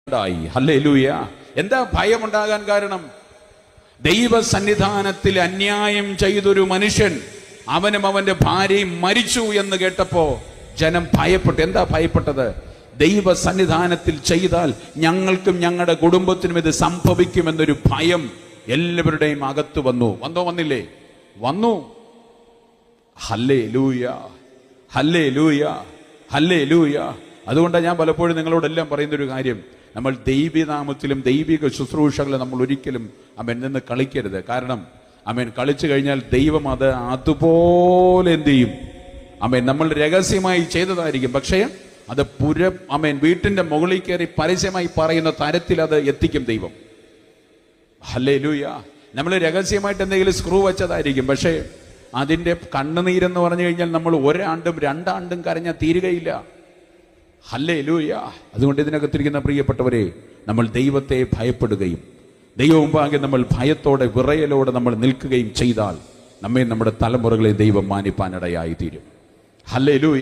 Hallelujah. എന്താ ഭയമുണ്ടാകാൻ കാരണം? ദൈവസന്നിധാനത്തിൽ അന്യായം ചെയ്തൊരു മനുഷ്യൻ, അവനും അവന്റെ ഭാര്യയും മരിച്ചു എന്ന് കേട്ടപ്പോ ജനം ഭയപ്പെട്ടു. എന്താ ഭയപ്പെട്ടത്? ദൈവസന്നിധാനത്തിൽ ചെയ്താൽ ഞങ്ങൾക്കും ഞങ്ങളുടെ കുടുംബത്തിനും ഇത് സംഭവിക്കുമെന്നൊരു ഭയം എല്ലാവരുടെയും അകത്ത് വന്നില്ലേ? വന്നു. Hallelujah, hallelujah, hallelujah. അതുകൊണ്ടാണ് ഞാൻ പലപ്പോഴും നിങ്ങളോടെല്ലാം പറയുന്നൊരു കാര്യം, നമ്മൾ ദൈവനാമത്തിലും ദൈവിക ശുശ്രൂഷകളെ നമ്മൾ ഒരിക്കലും നിന്ന് കളിക്കരുത്. കാരണം കളിച്ചു കഴിഞ്ഞാൽ ദൈവം അത് അതുപോലെ എന്ത് ചെയ്യും? നമ്മൾ രഹസ്യമായി ചെയ്തതായിരിക്കും, പക്ഷേ അത് വീട്ടിന്റെ മുകളിൽ കയറി പരസ്യമായി പറയുന്ന തരത്തിൽ അത് എത്തിക്കും ദൈവം. ഹല്ലേലൂയ. നമ്മൾ രഹസ്യമായിട്ട് എന്തെങ്കിലും സ്ക്രൂ വെച്ചതായിരിക്കും, പക്ഷേ അതിന്റെ കണ്ണുനീരെന്ന് പറഞ്ഞു കഴിഞ്ഞാൽ നമ്മൾ ഒരാണ്ടും രണ്ടാണ്ടും കരഞ്ഞാൽ തീരുകയില്ല. ഹല്ലേലൂയ. അതുകൊണ്ട് ഇതിനകത്തിരിക്കുന്ന പ്രിയപ്പെട്ടവരെ, നമ്മൾ ദൈവത്തെ ഭയപ്പെടുകയും ദൈവമുമ്പാകെ നമ്മൾ ഭയത്തോടെ വിറയലോടെ നമ്മൾ നിൽക്കുകയും ചെയ്താൽ നമ്മെ നമ്മുടെ തലമുറകളെ ദൈവം മാനിപ്പാനിടയായി തീരും. ഹല്ലേലൂയ.